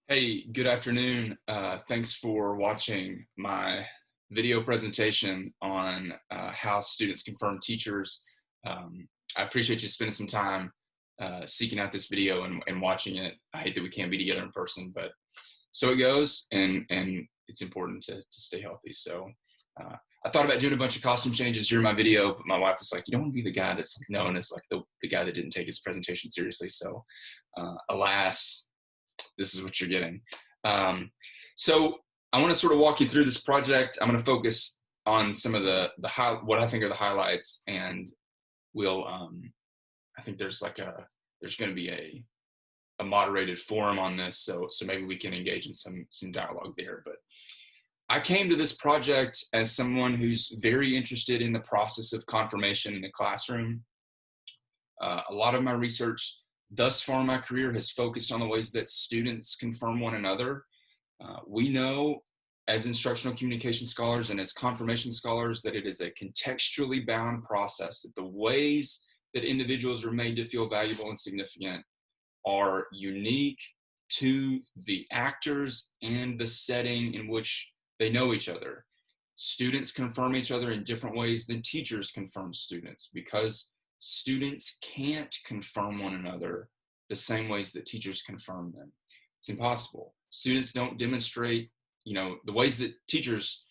Hey, good afternoon. Thanks for watching my video presentation on how students confirm teachers. I appreciate you spending some time seeking out this video and watching it. I hate that we can't be together in person, but so it goes, and it's important to stay healthy. So I thought about doing a bunch of costume changes during my video, but my wife was like, "You don't want to be the guy that's known as like the guy that didn't take his presentation seriously." So alas, this is what you're getting. Um, so I want to sort of walk you through this project. I'm going to focus on some of what I think are the highlights, and we'll I think there's going to be a moderated forum on this, so maybe we can engage in some dialogue there. But I came to this project as someone who's very interested in the process of confirmation in the classroom. A lot of my research thus far in my career has focused on the ways that students confirm one another. We know as instructional communication scholars and as confirmation scholars that it is a contextually bound process, that the ways that individuals are made to feel valuable and significant are unique to the actors and the setting in which they know each other. Students confirm each other in different ways than teachers confirm students, because students can't confirm one another the same ways that teachers confirm them. It's impossible. Students don't demonstrate, the ways that teachers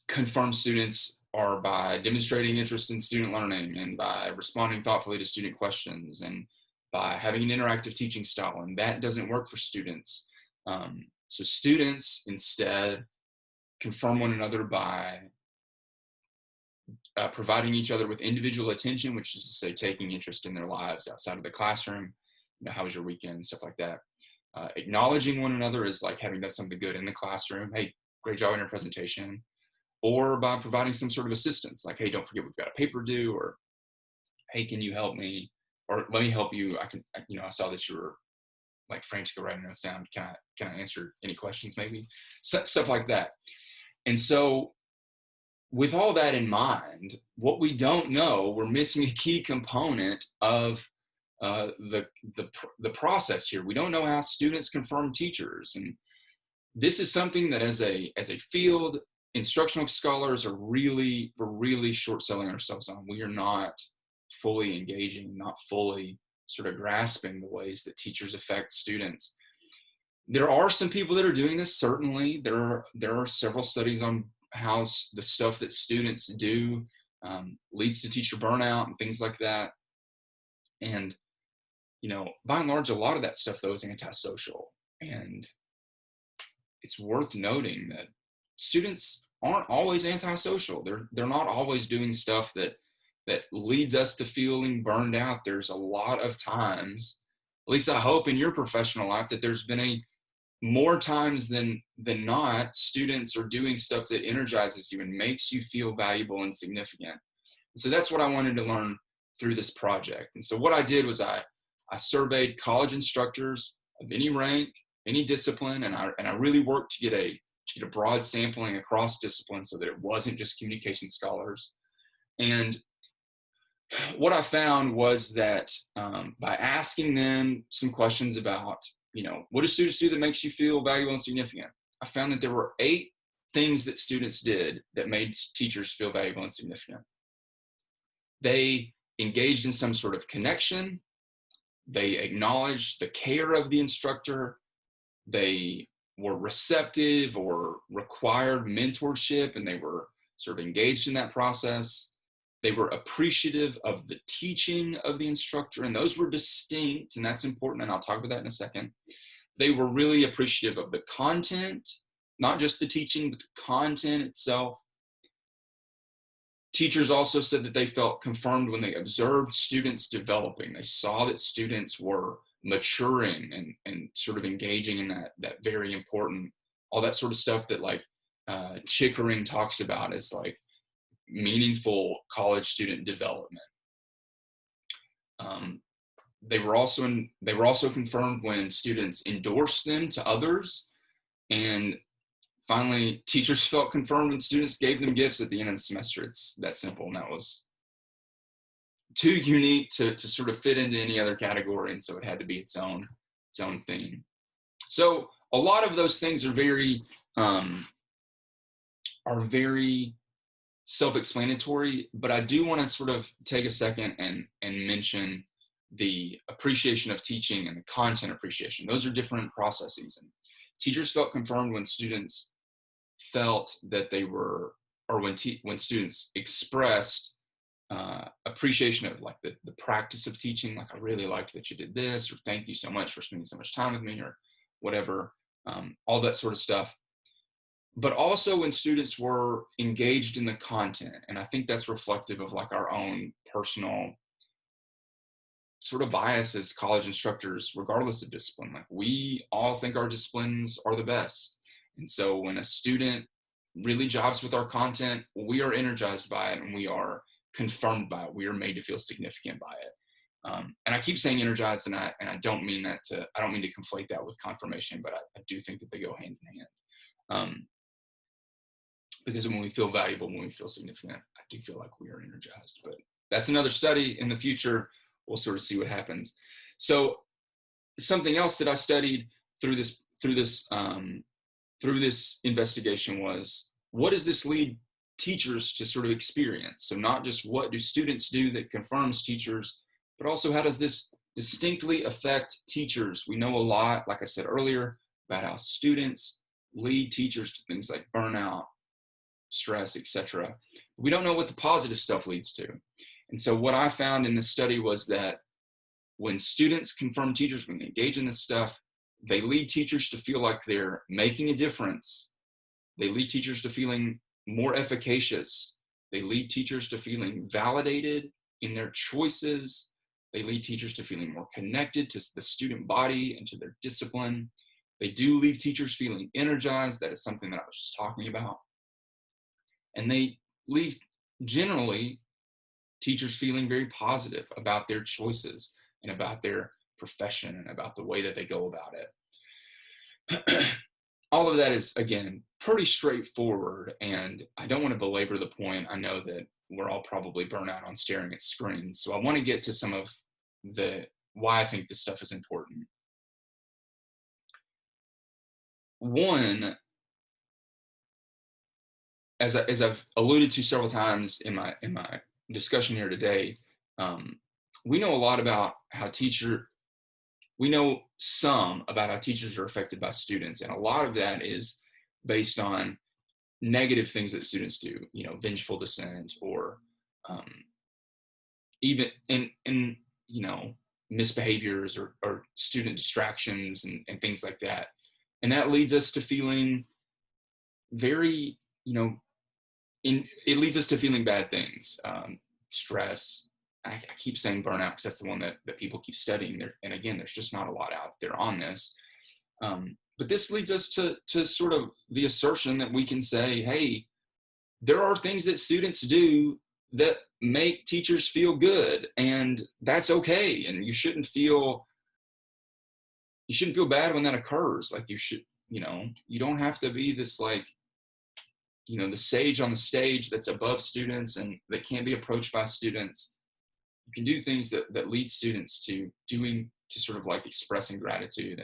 confirm students are by demonstrating interest in student learning and by responding thoughtfully to student questions and by having an interactive teaching style, and that doesn't work for students. So students instead confirm one another by providing each other with individual attention, which is to say taking interest in their lives outside of the classroom. How was your weekend, stuff like that. Acknowledging one another is like having done something good in the classroom. Hey, great job in your presentation. Or by providing some sort of assistance, like, hey, don't forget we've got a paper due, or hey, can you help me? Or let me help you. I saw that you were like frantically writing notes down. Can I answer any questions maybe? Stuff like that. And so with all that in mind, what we don't know, we're missing a key component of the process here. We don't know how students confirm teachers, and this is something that as a field, instructional scholars we're really short selling ourselves on. We are not fully engaging, not fully sort of grasping the ways that teachers affect students. There are some people that are doing this. Certainly, there are several studies on how the stuff that students do leads to teacher burnout and things like that. And, by and large, a lot of that stuff, though, is antisocial. And it's worth noting that students aren't always antisocial. They're not always doing stuff that leads us to feeling burned out. There's a lot of times, at least I hope in your professional life, that there's been more times than not, students are doing stuff that energizes you and makes you feel valuable and significant. And so that's what I wanted to learn through this project. And so what I did was I surveyed college instructors of any rank, any discipline, and I really worked to get a broad sampling across disciplines so that it wasn't just communication scholars. And what I found was that by asking them some questions about, what do students do that makes you feel valuable and significant? I found that there were 8 things that students did that made teachers feel valuable and significant. They engaged in some sort of connection. They acknowledged the care of the instructor. They were receptive or required mentorship, and they were sort of engaged in that process. They were appreciative of the teaching of the instructor, and those were distinct, and that's important, and I'll talk about that in a second. They were really appreciative of the content, not just the teaching, but the content itself. Teachers also said that they felt confirmed when they observed students developing. They saw that students were maturing and sort of engaging in that very important, all that sort of stuff that like Chickering talks about as like meaningful college student development. They were also confirmed when students endorsed them to others. And finally, teachers felt confirmed when students gave them gifts at the end of the semester. It's that simple, and that was too unique to sort of fit into any other category, and so it had to be its own its own theme. So a lot of those things are very self-explanatory, but I do want to sort of take a second and mention the appreciation of teaching and the content appreciation. Those are different processes. And teachers felt confirmed when students felt that they were, or when students expressed appreciation of like the practice of teaching, like, I really liked that you did this, or thank you so much for spending so much time with me, or whatever, all that sort of stuff. But also when students were engaged in the content. And I think that's reflective of like our own personal sort of bias as college instructors, regardless of discipline. Like, we all think our disciplines are the best. And so when a student really jobs with our content, we are energized by it and we are confirmed by it. We are made to feel significant by it. And I keep saying energized, and I don't mean that I don't mean to conflate that with confirmation, but I do think that they go hand in hand. Because when we feel valuable, when we feel significant, I do feel like we are energized. But that's another study in the future. We'll sort of see what happens. So something else that I studied through this investigation was, what does this lead teachers to sort of experience? So not just what do students do that confirms teachers, but also how does this distinctly affect teachers? We know a lot, like I said earlier, about how students lead teachers to things like burnout, stress, etc. We don't know what the positive stuff leads to. And so what I found in this study was that when students confirm teachers, when they engage in this stuff, they lead teachers to feel like they're making a difference. They lead teachers to feeling more efficacious. They lead teachers to feeling validated in their choices. They lead teachers to feeling more connected to the student body and to their discipline. They do leave teachers feeling energized. That is something that I was just talking about. And they leave, generally, teachers feeling very positive about their choices and about their profession and about the way that they go about it. All of that is, again, pretty straightforward, and I don't want to belabor the point. I know that we're all probably burnt out on staring at screens, so I want to get to some of why I think this stuff is important. One, as I've alluded to several times in my discussion here today, we know a lot about how we know some about how teachers are affected by students, and a lot of that is based on negative things that students do, vengeful dissent, or even in misbehaviors or student distractions and things like that. And that leads us to feeling very, it leads us to feeling bad things, stress. I keep saying burnout because that's the one that people keep studying there. And again, there's just not a lot out there on this. But this leads us to sort of the assertion that we can say, hey, there are things that students do that make teachers feel good, and that's okay. And you shouldn't feel bad when that occurs. Like, you don't have to be this, like, the sage on the stage that's above students and that can't be approached by students. You can do things that lead students to sort of like expressing gratitude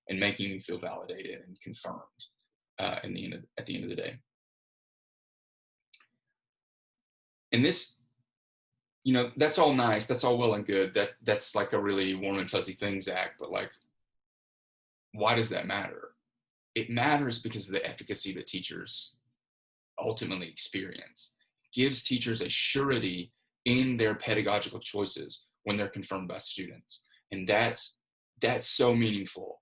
and making you feel validated and confirmed at the end of the day. And this, that's all nice. That's all well and good. That's like a really warm and fuzzy thing, Zach. But like, why does that matter? It matters because of the efficacy that teachers ultimately experience. It gives teachers a surety in their pedagogical choices when they're confirmed by students. And that's so meaningful,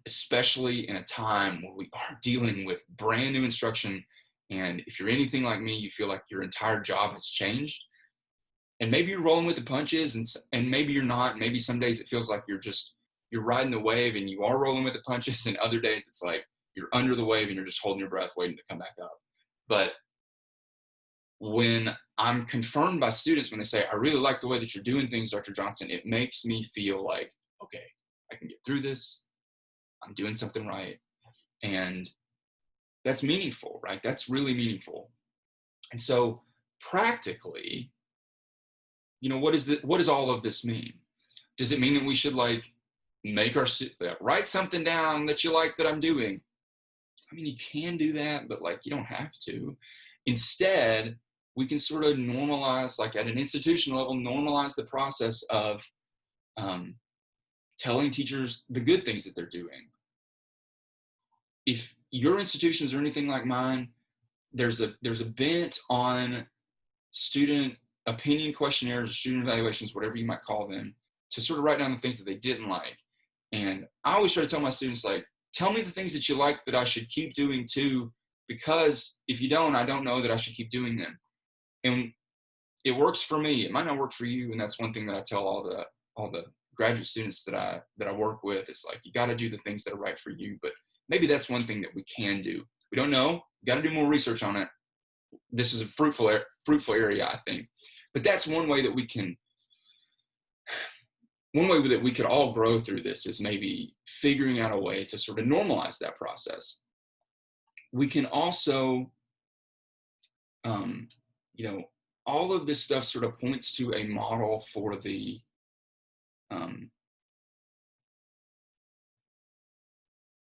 especially in a time where we are dealing with brand new instruction. And if you're anything like me, you feel like your entire job has changed. And maybe you're rolling with the punches, and maybe you're not. Maybe some days it feels like you're riding the wave and you are rolling with the punches, and other days it's like you're under the wave and you're just holding your breath waiting to come back up. But when I'm confirmed by students, when they say, I really like the way that you're doing things, Dr. Johnson, it makes me feel like, okay, I can get through this. I'm doing something right. And that's meaningful, right? That's really meaningful. And so practically, what does all of this mean? Does it mean that we should, like, write something down that you like that I'm doing. I mean, you can do that, but like, you don't have to. Instead, we can sort of normalize, like at an institutional level, normalize the process of telling teachers the good things that they're doing. If your institutions are anything like mine, there's a bent on student opinion questionnaires or student evaluations, whatever you might call them, to sort of write down the things that they didn't like. And I always try to tell my students, like, tell me the things that you like that I should keep doing too, because if you don't, I don't know that I should keep doing them. And it works for me. It might not work for you. And that's one thing that I tell all the graduate students that I work with. It's like, you got to do the things that are right for you. But maybe that's one thing that we can do. We don't know. Got to do more research on it. This is a fruitful area, I think. But that's one way that we could all grow through this, is maybe figuring out a way to sort of normalize that process. We can also, all of this stuff sort of points to a model for the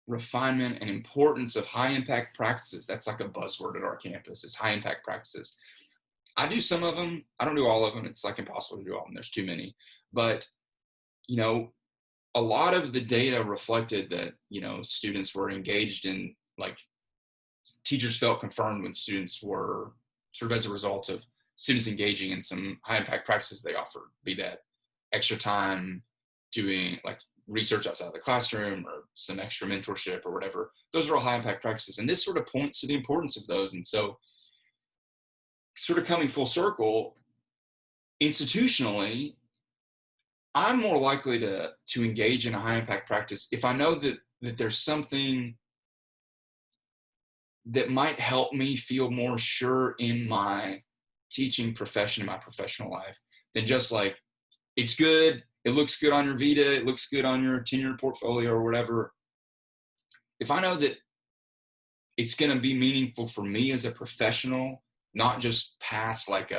refinement and importance of high impact practices. That's like a buzzword at our campus, is high impact practices. I do some of them. I don't do all of them. It's like impossible to do all of them. There's too many. But, a lot of the data reflected that, students were engaged in, like, teachers felt confirmed when students were sort of as a result of students engaging in some high impact practices they offered, be that extra time doing like research outside of the classroom or some extra mentorship or whatever. Those are all high impact practices. And this sort of points to the importance of those. And so, sort of coming full circle, institutionally, I'm more likely to engage in a high impact practice if I know that there's something that might help me feel more sure in my teaching profession, in my professional life, than just like, it's good, it looks good on your Vita, it looks good on your tenure portfolio or whatever. If I know that it's going to be meaningful for me as a professional, not just pass like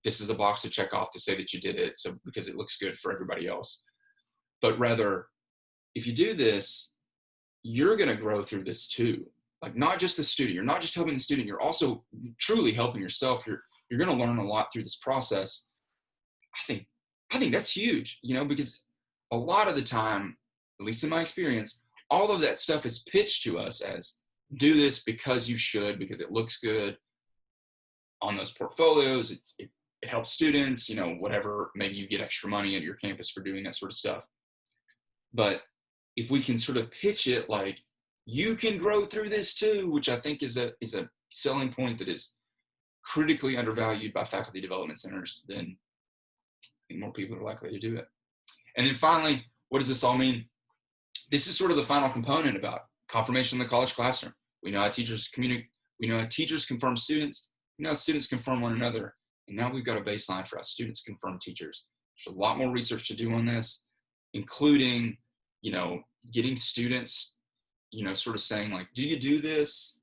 this is a box to check off to say that you did it, so because it looks good for everybody else, but rather, if you do this, you're going to grow through this too. Like, not just the student, you're not just helping the student, you're also truly helping yourself. You're going to learn a lot through this process. I think that's huge, because a lot of the time, at least in my experience, all of that stuff is pitched to us as, do this because you should, because it looks good on those portfolios. It helps students, whatever, maybe you get extra money at your campus for doing that sort of stuff. But if we can sort of pitch it like, you can grow through this too, which I think is a selling point that is critically undervalued by faculty development centers, then I think more people are likely to do it. And then finally, what does this all mean? This is sort of the final component about confirmation in the college classroom. We know how teachers communicate. We know how teachers confirm students. We know how students confirm one another. And now we've got a baseline for how students confirm teachers. There's a lot more research to do on this, including, getting students, sort of saying like, do you do this?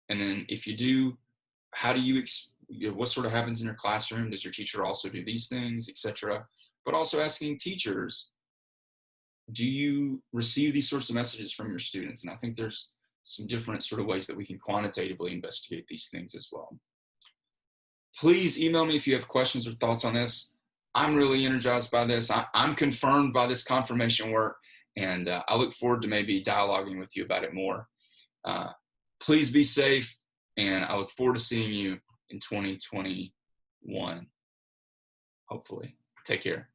And then if you do, how do you, what sort of happens in your classroom? Does your teacher also do these things, etc.? But also asking teachers, do you receive these sorts of messages from your students? And I think there's some different sort of ways that we can quantitatively investigate these things as well. Please email me if you have questions or thoughts on this. I'm really energized by this. I'm confirmed by this confirmation work, and I look forward to maybe dialoguing with you about it more. Please be safe, and I look forward to seeing you in 2021, hopefully. Take care.